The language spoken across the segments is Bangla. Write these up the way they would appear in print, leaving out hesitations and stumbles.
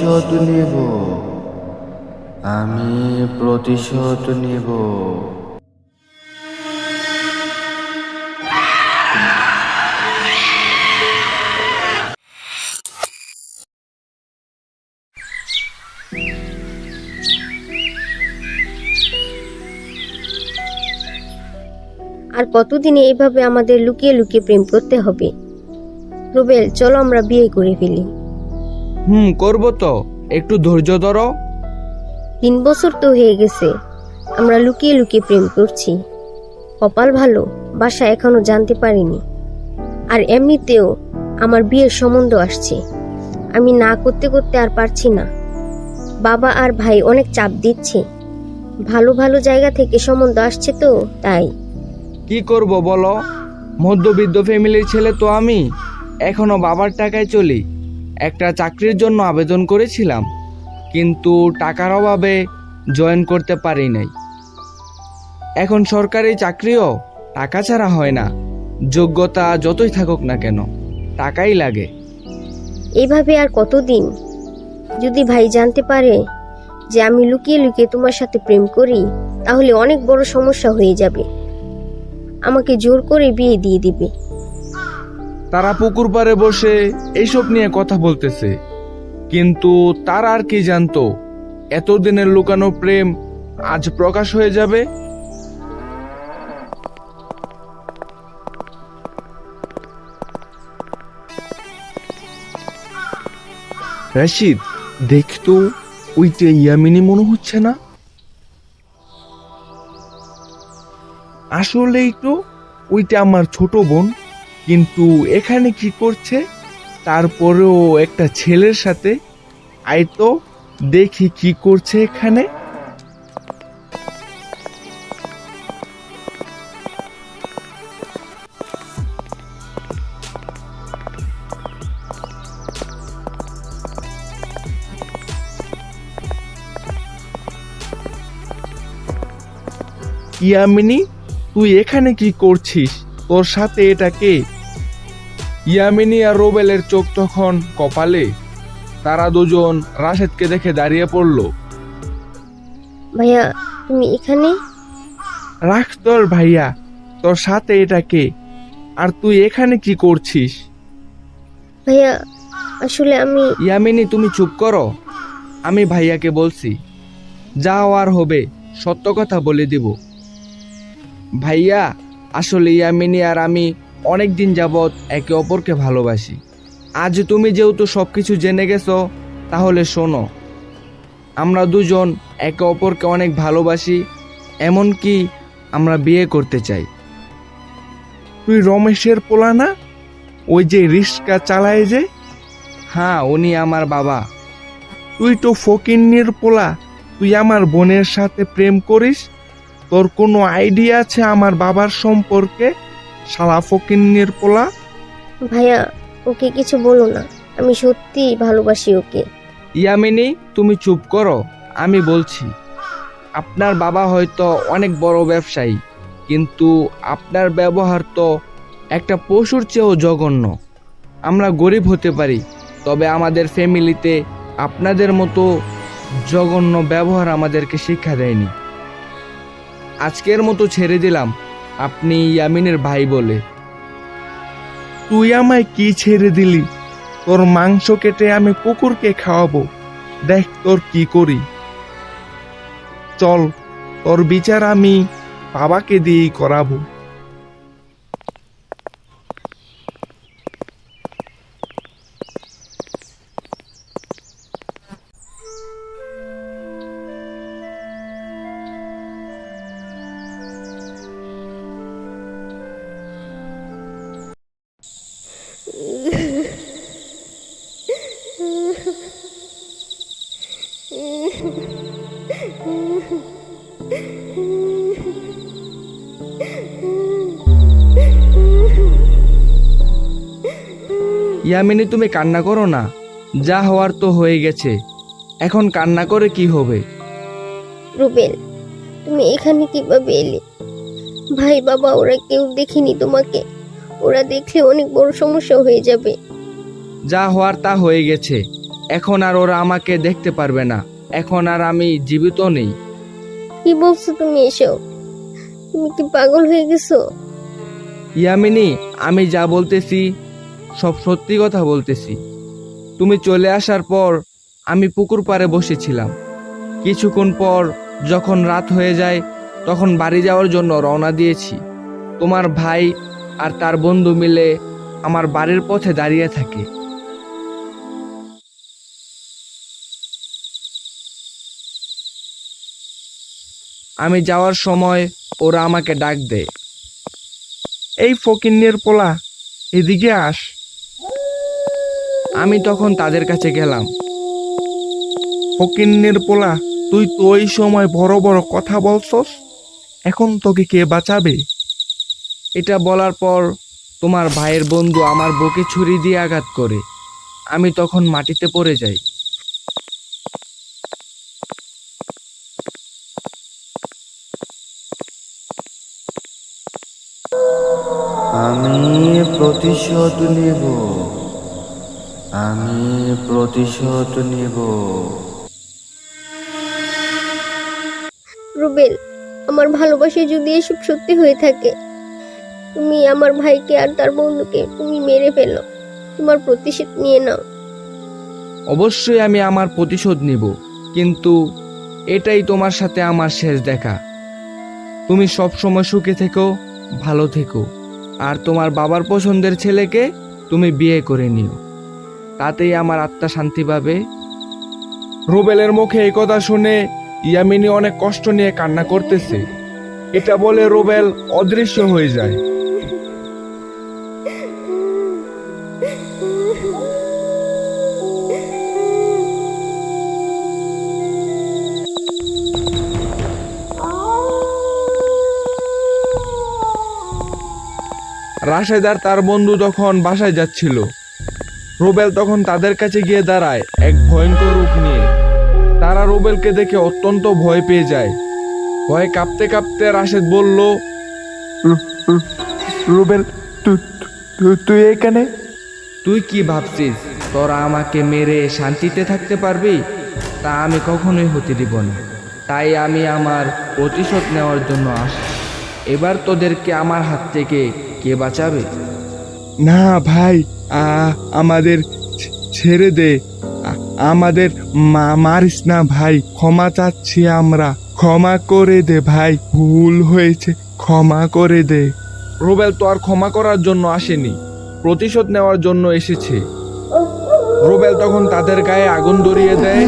প্রতিশোধ নেব, আমি প্রতিশোধ নেব। আর কতদিন এইভাবে আমাদের লুকিয়ে লুকিয়ে প্রেম করতে হবে? রুবেল, চলো আমরা বিয়ে করে ফেলি। করবো তো, একটু ধৈর্য ধরো। 3 বছর তো হয়ে গেছে আমরা লুকিয়ে লুকিয়ে প্রেম করছি। কপাল ভালো, বাসা এখনো জানতে পারিনি। আর এমনিতেও আমার বিয়ের সম্বন্ধ আসছে, আমি না করতে করতে আর পারছি না। বাবা আর ভাই অনেক চাপ দিচ্ছে, ভালো ভালো জায়গা থেকে সম্বন্ধ আসছে তো তাই। কি করব বলো, মধ্যবিত্ত ফ্যামিলির ছেলে তো আমি, এখনো বাবার টাকায় চলি। একটা চাকরির জন্য আবেদন করেছিলাম, কিন্তু টাকার অভাবে জয়েন করতে পারি নাই। এখন সরকারি চাকরিও টাকা ছাড়া হয় না, যোগ্যতা যতই থাকুক না কেন টাকাই লাগে। এইভাবে আর কতদিন? যদি ভাই জানতে পারে যে আমি লুকিয়ে লুকিয়ে তোমার সাথে প্রেম করি, তাহলে অনেক বড় সমস্যা হয়ে যাবে, আমাকে জোর করে বিয়ে দিয়ে দিবে। তারা পুকুর পাড়ে বসে এইসব নিয়ে কথা বলতেছে, কিন্তু তারা আর কি জানতো এতদিনের লুকানো প্রেম আজ প্রকাশ হয়ে যাবে। রাশিদ, দেখতো ওইটা ইয়ামিনী মনে হচ্ছে না? আসলেই তো ওইটা আমার ছোট বোন, কিন্তু এখানে কি করছে? তারপরেও একটা ছেলের সাথে। আয় তো দেখি কি করছে এখানে। ইয়ামিনী, তুই এখানে কি করছিস? তোর সাথে এটা কে? ইয়ামিনী আর রোবেলের চোখ তখন কপালে। তারা দুজন রাশেদকে দেখে দাঁড়িয়ে পড়ল। ভাইয়া, তুমি এখানে? রাখ তোর ভাইয়া, তোর সাথে এটা কে? আর তুই এখানে কি করছিস? ভাইয়া, আসলে আমি... ইয়ামিনী, তুমি চুপ করো, আমি ভাইয়াকে বলছি। যা হওয়ার হবে, সত্য কথা বলে দিব। ভাইয়া, আসলে ইয়ামিনী আর আমি অনেক দিন যাবৎ একে অপরকে ভালোবাসি। আজ তুমি যেহেতু সবকিছু জেনে গেছো, তাহলে শোনো, আমরা দুজন একে অপরকে অনেক ভালোবাসি, এমনকি আমরা বিয়ে করতে চাই। তুই রমেশের পোলা না? ওই যে রিক্সা চালায় যে? হ্যাঁ, উনি আমার বাবা। তুই তো ফকিন্নির পোলা, তুই আমার বোনের সাথে প্রেম করিস? তোর কোনো আইডিয়া আছে আমার বাবার সম্পর্কে? শালা ফকিন্নির পোলা। ভাইয়া, ওকে কিছু বলো না, আমি সত্যি ভালোবাসি ওকে। ইয়ামিনী, তুমি চুপ করো, আমি বলছি। আপনার বাবা হয়তো অনেক বড় ব্যবসায়ী, কিন্তু আপনার ব্যবহার তো একটা পশুর চেয়েও জঘন্য। আমরা গরিব হতে পারি, তবে আমাদের ফ্যামিলিতে আপনাদের মতো জঘন্য ব্যবহার আমাদেরকে শিক্ষা দেয়নি। আজকের মতো ছেড়ে দিলাম, আপনি ইয়ামিনের ভাই বলে। তুই আমায় কি ছেড়ে দিলি? তোর মাংস কেটে আমি কুকুরকে খাওয়াবো, দেখ তোর কি করি। চল, তোর বিচার আমি বাবাকে দিয়েই করাবো। ইয়ামিনী, তুমি কান্না করো না, যা হওয়ার তো হয়ে গেছে, এখন কান্না করে কি হবে? রুবেল, তুমি এখানে কিভাবে এলে? ভাই বাবা ওরা কেউ দেখেনি তোমাকে, ওরা দেখলে অনেক বড় সমস্যা হয়ে যাবে। যা হওয়ার তা হয়ে গেছে, এখন আর ওরা আমাকে দেখতে পারবে না। এখন আর আমি জীবিত নেই। কি বলছো তুমি এসব? তুমি কি পাগল হয়ে গেছো? ইয়ামিনী, আমি যা বলতেছি সব সত্যি কথা বলতেছি। তুমি চলে আসার পর আমি পুকুর পাড়ে বসেছিলাম। কিছুক্ষণ পর যখন রাত হয়ে যায় তখন বাড়ি যাওয়ার জন্য রওনা দিয়েছি। তোমার ভাই আর তার বন্ধু মিলে আমার বাড়ির পথে দাঁড়িয়ে থাকে। আমি যাওয়ার সময় ওরা আমাকে ডাক দেয়, এই ফকিন্নির পোলা, এদিকে আস। আমি তখন তাদের কাছে গেলাম। ফকিন্নির পোলা, তুই তো ওই সময় বড় বড় কথা বলছস, এখন তোকে কে বাঁচাবে? এটা বলার পর তোমার ভাইয়ের বন্ধু আমার বুকে ছুরি দিয়ে আঘাত করে। আমি তখন মাটিতে পড়ে যাই। আমি প্রতিশোধ নেব, আমি প্রতিশোধ নেব। রুবেল, আমার ভালোবাসা যদি এসব সত্যি হয়ে থাকে, তুমি আমার ভাইকে আর তার বন্ধুকে তুমি মেরে ফেলো। তোমার প্রতিশোধ নিয়ে নাও। অবশ্যই আমি আমার প্রতিশোধ নিব, কিন্তু এটাই তোমার সাথে আমার শেষ দেখা। তুমি সব সময় সুখে থেকো, ভালো থেকো, আর তোমার বাবার পছন্দের ছেলেকে তুমি বিয়ে করে নিও। তাতেই আমার আত্মা শান্তি পাবে। রুবেলের মুখে এই কথা শুনে ইয়ামিনী অনেক কষ্ট নিয়ে কান্না করতেছে। এটা বলে রুবেল অদৃশ্য হয়ে যায়। রাশেদ আর তার বন্ধু তখন বাসায় যাচ্ছিল। রুবেল তখন তাদের কাছে গিয়ে দাঁড়ায় এক ভয়ঙ্কর রূপ নিয়ে। তারা রুবেলকে দেখে অত্যন্ত ভয় পেয়ে যায়। ভয়ে কাঁপতে কাঁপতে রাশেদ বলল, রুবেল, তুই এখানে? তুই কি ভাবছিস তোরা আমাকে মেরে শান্তিতে থাকতে পারবি? তা আমি কখনোই হতে দিব না। তাই আমি আমার প্রতিশোধ নেওয়ার জন্য আসছি। এবার তোদেরকে আমার হাত থেকে কে বাঁচাবে? না ভাই, আমাদের ছেড়ে দে। আমাদের মারিস না ভাই, ক্ষমা চাচ্ছি আমরা, ক্ষমা করে দে ভাই, ভুল হয়েছে, ক্ষমা করে দে। রুবেল তো আর ক্ষমা করার জন্য আসেনি, প্রতিশোধ নেওয়ার জন্য এসেছে। রুবেল তখন তাদের গায়ে আগুন ধরিয়ে দেয়।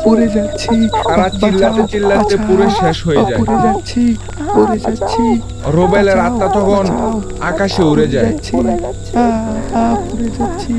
পড়ে যাচ্ছি, তারা চিল্লাতে চিল্লাতে পুরো শেষ হয়ে যায়। পড়ে যাচ্ছি। রুবেলের আত্মা তখন আকাশে উড়ে যায়। পড়ে যাচ্ছি।